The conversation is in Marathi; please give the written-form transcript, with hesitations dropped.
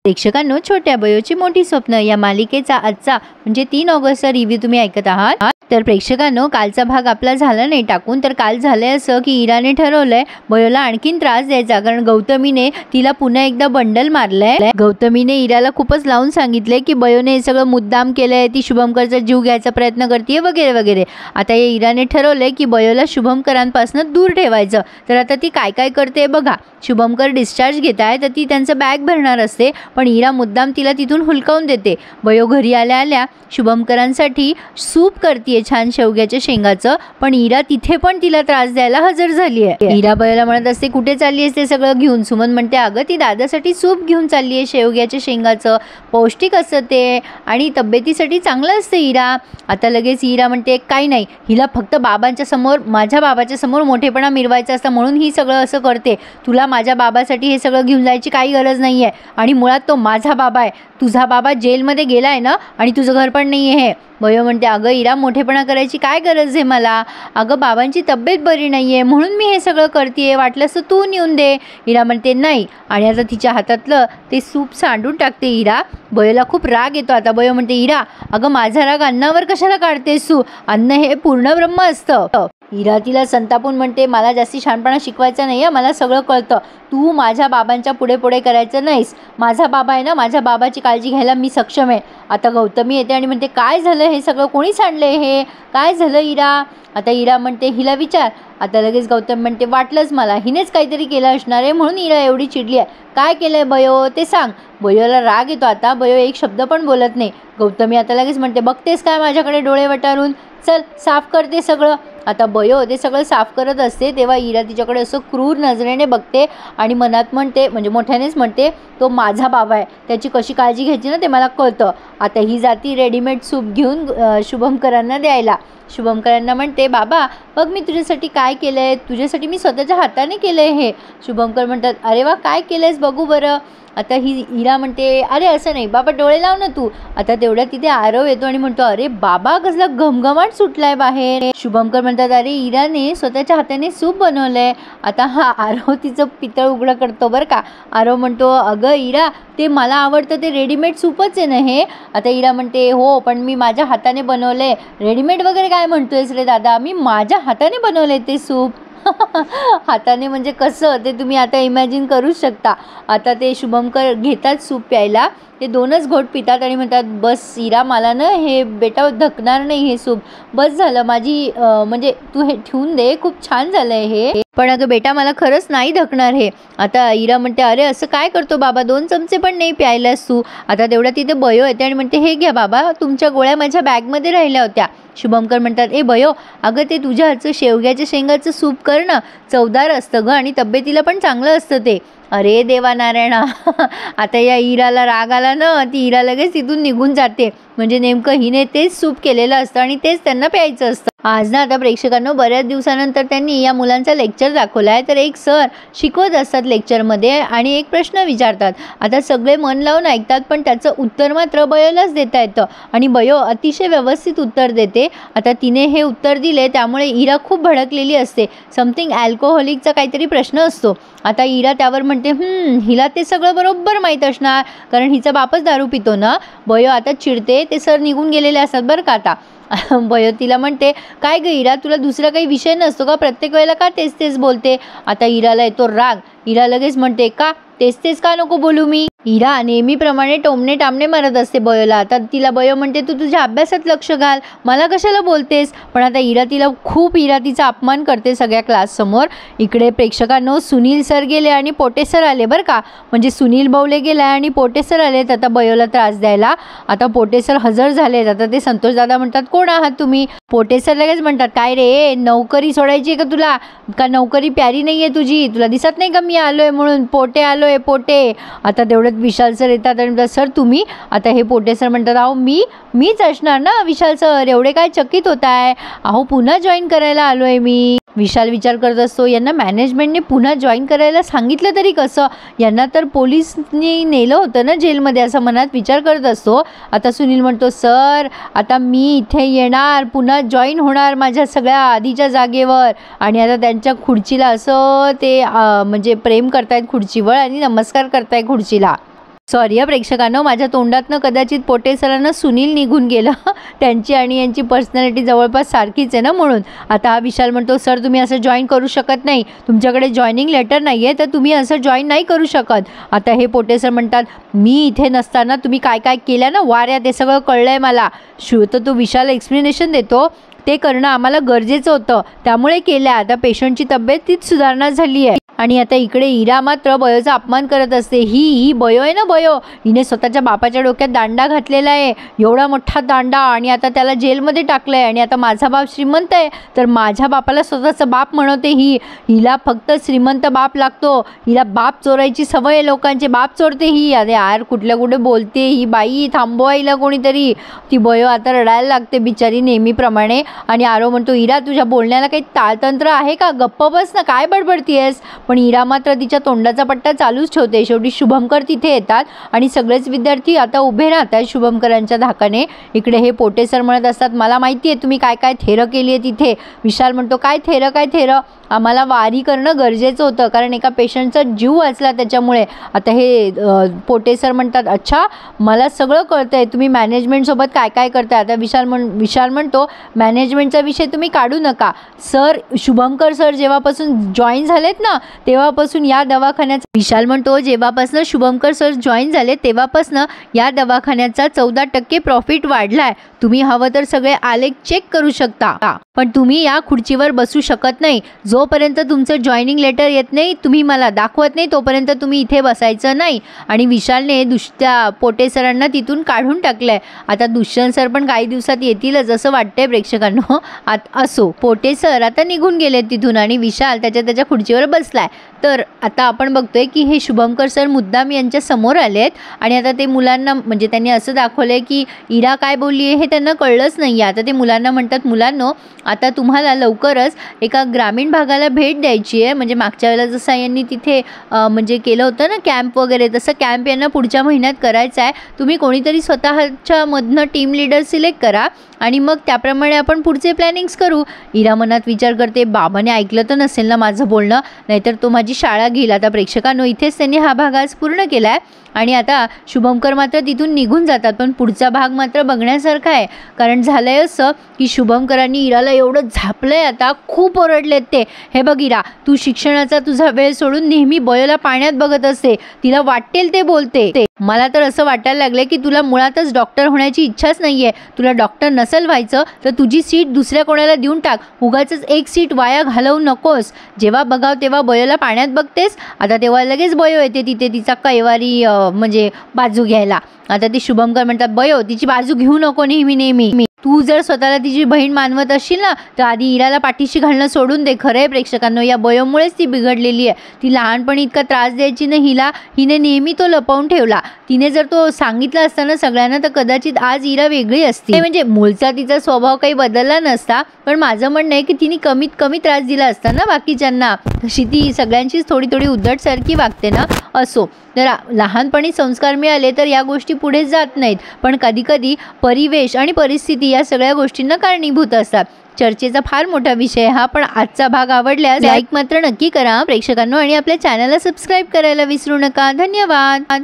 प्रेक्षकांनो, छोट्या बयोची मोठी स्वप्न या मालिकेचा आजचा म्हणजे 3 ऑगस्टचा रिव्ह्यू तुम्ही ऐकत आहात। तर प्रेक्षकांनो, कालचा भाग आपला झाला नाही टाकून, तर काल झालंय असं की इराने ठरवलंय बयोला आणखीन त्रास द्यायचा, कारण गौतमीने तिला पुन्हा एकदा बंडल मारलंय। गौतमीने इराला खूपच लावून सांगितले की बयोने हे सगळं मुद्दाम केलंय, ती शुभंकरचा जीव घ्यायचा प्रयत्न करते वगैरे वगैरे। आता या इराने ठरवलंय की बयोला शुभंकरांपासून दूर ठेवायचं। तर आता ती काय काय करते बघा। शुभंकर डिस्चार्ज घेत आहे, तर ती त्यांचं बॅग भरणार असते, पण इरा मुद्दाम तिला तिथून हुलकावून देते। बयो घरी आल्या आल्या शुभंकरांसाठी सूप करते छान शेवग्याच्या शेंगाचं, पण इरा तिथे पण तिला त्रास द्यायला हजर झाली आहे। इरा बयोला म्हणत असते कुठे चालली आहेस ते सगळं घेऊन। सुमन म्हणते अगं ती दादासाठी सूप घेऊन चालली आहे शेवग्याच्या शेंगाचं, पौष्टिक असतं ते आणि तब्येतीसाठी चांगलं असतं इरा। आता लगेच इरा म्हणते काही नाही, हिला फक्त बाबांच्या समोर माझ्या बाबाच्या समोर मोठेपणा मिरवायचा असतं म्हणून ही सगळं असं करते। तुला माझ्या बाबासाठी हे सगळं घेऊन जायची काही गरज नाही आहे, आणि मुळात तो माझा बाबा आहे, तुझा बाबा जेलमध्ये गेला आहे ना, आणि तुझं घर पण नाही आहे। बयो म्हणते अगं इरा मोठेपणा करायची काय गरज आहे मला, अगं बाबांची तब्येत बरी नाही आहे म्हणून मी हे सगळं करते, वाटलंस तर तू नेऊन दे। इरा म्हणते नाही, आणि आता तिच्या हातातलं ते सूप सांडून टाकते इरा। बयोला खूप राग येतो। आता बयो म्हणते इरा अगं माझा राग अन्नावर कशाला काढतेस तू, अन्न हे पूर्ण ब्रह्म असतं। इरा तिला संतापून म्हणते मला जास्ती शहाणपणा शिकवायचा नाही आहे, मला सगळं कळतं, तू माझ्या बाबांच्या पुढे पुढे करायचं नाहीस, माझा बाबा आहे ना, माझ्या बाबाची काळजी घ्यायला मी सक्षम आहे। आता गौतमी येते आणि म्हणते काय झालं, हे सगळं कोणी सांडले, हे काय झालं इरा। आता इरा म्हणते हिला विचार। आता लगेच गौतम म्हणते वाटलंच मला, हिनेच काहीतरी केलं असणार आहे म्हणून इरा एवढी चिडली आहे, काय केलंय बयो ते सांग। बयोला राग येतो। आता बयो एक शब्द पण बोलत नाही। गौतमी आता लगेच म्हणते बघतेस काय माझ्याकडे डोळे वटारून, चल साफ करते सगळं। आता बयो ते सगळं साफ करत असते तेव्हा इरा तिच्याकडे असं क्रूर नजरेने बघते आणि मनात म्हणते, म्हणजे मोठ्यानेच म्हणते, तो माझा बाबा आहे, त्याची कशी काळजी घ्यायची ना ते मला कळतं। आता ही जाती रेडीमेड सूप घेऊन शुभंकरांना द्यायला। शुभंकरांना म्हणते बाबा बघ मी तुझ्यासाठी काय केलं आहे, तुझ्यासाठी मी स्वतःच्या हाताने केलं आहे हे। शुभंकर म्हणतात अरे वा काय केलं आहेस बघू बरं। आता ही इरा म्हणते अरे असं नाही बाबा, डोळे लाव ना तू। आता तेवढ्या तिथे आरव येतो आणि म्हणतो अरे बाबा कसला घमघमाट सुटलाय बाहेर। शुभंकर म्हणतात अरे इराने स्वतःच्या हाताने सूप बनवलंय। आता हा आरव तिचं पितळ उघडं करतो बरं का। आरव म्हणतो अगं इरा ते मला आवडतं ते रेडीमेड सूपच आहे ना हे। आता इरा म्हणते हो पण मी माझ्या हाताने बनवलंय, रेडीमेड वगैरे काय म्हणतोयस रे दादा, मी माझ्या हाताने बनवलंय ते सूप। हाताने म्हणजे कसं ते तुम्ही आता इमॅजिन करू शकता। आता ते शुभंकर घेतात सूप प्यायला, ते 2च घोट पितात आणि म्हणतात बस इरा मला ना हे बेटा धकणार नाही हे सूप, बस झालं माझी म्हणजे तू हे ठेवून दे, खूप छान झालंय हे, पण अगं बेटा मला खरंच नाही धकणार हे। आता इरा म्हणते अरे असं काय करतो बाबा, 2 चमचे पण नाही प्यायलास तू। आता तेवढ्या तिथे बयो येते आणि म्हणते हे घ्या बाबा, तुमच्या गोळ्या माझ्या बॅगमध्ये राहिल्या होत्या। शुभंकर म्हणतात ए बयो अगं ते तुझ्या हातचं शेवग्याच्या शेंगाचं सूप कर ना, चवदार असतं ग आणि तब्येतीला पण चांगलं असतं ते। अरे देवा नारायणा। आता या इराला राग आला ना, ती इरा लगेच तिथून निघून जाते, म्हणजे नेमकं हिने तेच सूप केलेलं असतं आणि तेच त्यांना प्यायचं असतं। आज ना आता प्रेक्षकांनो बऱ्याच दिवसानंतर त्यांनी या मुलांचा लेक्चर दाखवला आहे। तर एक सर शिकवत असतात लेक्चरमध्ये आणि एक प्रश्न विचारतात। आता सगळे मन लावून ऐकतात, पण त्याचं उत्तर मात्र बयोलाच देता येतं आणि बयो अतिशय व्यवस्थित उत्तर देते। आता तिने हे उत्तर दिले त्यामुळे इरा खूप भडकलेली असते, समथिंग अल्कोहोलिकचा काहीतरी प्रश्न असतो। आता इरा त्यावर म्हणते हिला ते सगळं बरोबर माहीत असणार, कारण हिचा बापच दारू पितो ना। बयो आता चिडते, ते सर निघून गेलेले असतात बरं का। आता बयो तिला म्हणते काय ग इरा, तुला दुसरा काही विषय नसतो का, प्रत्येक वेळेला का तेच तेच बोलते। आता इराला येतो राग। इरा लगेच म्हणते का तेच तेच का नको बोलू मी। इरा नेहमीप्रमाणे टोमणे टामणे मारत असते बयोला। आता तिला बयो म्हणते तू तुझ्या अभ्यासात लक्ष घाल, मला कशाला बोलतेस। पण आता इरा तिचा अपमान करते सगळ्या क्लास समोर। इकडे प्रेक्षकांनो सुनील सर गेले आणि पोटे सर आले बरं का, म्हणजे सुनील बवले गेला आणि पोटे सर आलेत आता बयोला त्रास द्यायला। आता पोटे सर हजर झालेत। आता ते संतोष दादा म्हणतात कोण आहात तुम्ही। पोटे सर लगेच म्हणतात काय रे नोकरी सोडायची आहे का तुला, का नोकरी प्यारी नाही आहे तुझी, तुला दिसत नाही का मी आलोय म्हणून, पोटे आलोय पोटे। आता तेवढ्यात विशाल सर येतात आणि म्हणतात सर तुम्ही। आता हे पोटे सर म्हणतात अहो मीच असणार ना विशाल सर, एवढे काय चकित होत आहे, अहो पुन्हा जॉईन करायला आलोय मी। विशाल विचार करत असतो यांना मॅनेजमेंटने पुन्हा जॉईन करायला सांगितलं तरी कसं, यांना तर पोलिसनी नेलं होतं ना जेलमध्ये, असं मनात विचार करत असतो। आता सुनील म्हणतो सर आता मी इथे येणार, पुन्हा जॉईन होणार माझ्या सगळ्या आधीच्या जागेवर। आणि आता त्यांच्या खुर्चीला असं ते म्हणजे प्रेम करतायत खुर्चीवर आणि नमस्कार करतायत खुर्चीला। सॉरी प्रेक्षकांनो, माझ्या तोंडातनं कदाचित पोटे सरांना सुनील निघून गेलं. त्यांची आणि यांची पर्सनॅलिटी जवळपास सारखीच आहे ना, म्हणून. आता हा विशाल म्हणतो, सर तुम्ही असं जॉईन करू शकत नाही, तुमच्याकडे जॉईनिंग लेटर नाही आहे, तर तुम्ही असं जॉईन नाही करू शकत. आता हे पोटे सर म्हणतात, मी इथे नसताना तुम्ही काय काय केलं ना वाऱ्या, ते सगळं कळलं आहे मला. तर तो विशाल एक्सप्लेनेशन देतो, ते करणं आम्हाला गरजेचं होतं, त्यामुळे केलं. आता पेशंटची तब्येत तीच सुधारणा झाली आहे. आणि आता इकडे इरा मात्र बयोचा अपमान करत असते. ही बयो आहे ना, बयो, हिने स्वतःच्या बापाच्या डोक्यात दांडा घातलेला आहे, एवढा मोठा दांडा, आणि आता त्याला जेलमध्ये टाकलं आहे. आणि आता माझा बाप श्रीमंत आहे, तर माझ्या बापाला स्वतःचा बाप म्हणवते ही. हिला फक्त श्रीमंत बाप लागतो, हिला बाप चोरायची सवय आहे, लोकांचे बाप चोरते ही. अरे यार, कुठल्या कुठे बोलते ही बाई, थांबवा हिला कोणीतरी. ती बयो आता रडायला लागते बिचारी नेहमीप्रमाणे. आणि आरो म्हणतो, इरा तुझ्या बोलण्याला काही ताळतंत्र आहे का, गप्प बस ना, काय बडबडतीयस. पण इरा मात्र तिच्या तोंडाचा पट्टा चालूच ठेवते. शेवटी शुभंकर तिथे येतात आणि सगळेच विद्यार्थी आता उभे राहतात शुभंकरांच्या धाकाने. इकडे हे पोटे सर म्हणत असतात, मला माहिती आहे तुम्ही काय काय थेरं केली आहे तिथे. विशाल म्हणतो, काय थेरं, आम्हाला वारी करणं गरजेचं होतं, कारण एका पेशंटचा जीव वाचला त्याच्यामुळे. आता हे पोटे सर म्हणतात, अच्छा मला सगळं कळतं आहे, तुम्ही मॅनेजमेंटसोबत काय काय करताय. आता विशाल म्हणतो, मॅनेजमेंटचा विषय तुम्ही काढू नका सर, शुभंकर सर जेव्हापासून जॉईन झालेत ना तेव्हापासून या दवाखान्याचा. विशाल म्हणतो, जेव्हापासून शुभंकर सर जॉईन झाले तेव्हापासून या दवाखान्याचा 14% प्रॉफिट वाढलाय. तुम्ही हवं तर सगळे आलेख चेक करू शकता, पण तुम्ही या खुर्चीवर बसू शकत नाही. जोपर्यंत तुमचं जॉईनिंग लेटर येत नाही, तुम्ही मला दाखवत नाही, तोपर्यंत तुम्ही इथे बसायचं नाही. आणि विशालने त्या पोटे सरांना तिथून काढून टाकलंय. आता दुष्यंत सर पण काही दिवसात येतीलच असं वाटतंय प्रेक्षकांनो. असो, पोटे सर आता निघून गेलेत तिथून आणि विशाल त्याच्या खुर्चीवर बसलाय. तर आता आपण बघतोय की हे शुभंकर सर मुद्दाम यांच्या समोर आलेत आणि आता ते मुलांना, म्हणजे त्यांनी असं दाखवलंय की इरा काय बोलली आहे हे त्यांना कळलंच नाही. आता ते मुलांना म्हणतात, मुलांनो आता तुम्हाला लवकरच एका ग्रामीण भागाला भेट द्यायची आहे. म्हणजे मागच्या वेळेला जसं यांनी तिथे म्हणजे केलं होतं ना कॅम्प वगैरे, तसं कॅम्प यांना पुढच्या महिन्यात करायचा आहे. तुम्ही कोणीतरी स्वतःच्या मधनं टीम लीडर सिलेक्ट करा आणि मग त्याप्रमाणे आपण पुढचे प्लॅनिंग्स करू. इरा मनात विचार करते, बाबाने ऐकलं तर नसेल ना माझं बोलणं, नाहीतर तो माझी शाळा घेईल. आता प्रेक्षकांनो इथेच त्यांनी हा भाग आज पूर्ण केला आहे आणि आता शुभंकर मात्र तिथून निघून जातात. पण पुढचा भाग मात्र बघण्यासारखा आहे, कारण झालंय असं की शुभंकरांनी इराला एवढं झापलंय, आता खूप ओरडलेत ते. हे बघ इरा, तू शिक्षणाचा तुझा वेळ सोडून नेहमी बयोला पाण्यात बघत असते, तिला वाटेल ते बोलते. मला तर असं वाटायला लागले की तुला मुळातच डॉक्टर होण्याची इच्छाच नाही आहे. तुला डॉक्टर नसेल व्हायचं तर तुझी सीट दुसऱ्या कोणाला देऊन टाक, उगाचच एक सीट वाया घालवू नकोस. जेव्हा बघाव तेव्हा बयोला पाण्यात बघतेस. आता तेव्हा लगेच बयो येते तिथे तिचा कैवारी म्हणजे बाजू घ्यायला. आता ते शुभंकर म्हणतात, बयो तिची बाजू घेऊ नको नेहमी. तू जर स्वतःला तिची बहीण मानवत असशील ना तर आधी इराला पाठीशी घालणं सोडून दे. खरं आहे प्रेक्षकांनो, या बयोमुळेच ती बिघडलेली आहे. ती लहानपणी इतका त्रास द्यायची ना हिने नेहमी तो लपवून ठेवला. तिने जर तो सांगितला असता ना सगळ्यांना तर कदाचित आज इरा वेगळी असती. म्हणजे मूळचा तिचा स्वभाव काही बदलला नसता, पण माझं म्हणणं आहे की तिने कमीत कमी त्रास दिला असता ना बाकीच्यांना. तशी ती सगळ्यांचीच थोडी उद्धटसारखी वागते ना. असो, तर लहानपणी संस्कार मिळाले तर या गोष्टी पुढे जात नाहीत, पण कधीकधी परिवेश आणि परिस्थिती या सगळ्या गोष्टींना कारणीभूत असतात. चर्चेचा फार मोठा विषय हा, पण आजचा भाग आवडल्यास लाईक मात्र नक्की करा प्रेक्षकांनो आणि आपल्या चॅनलला सबस्क्राईब करायला विसरू नका. धन्यवाद.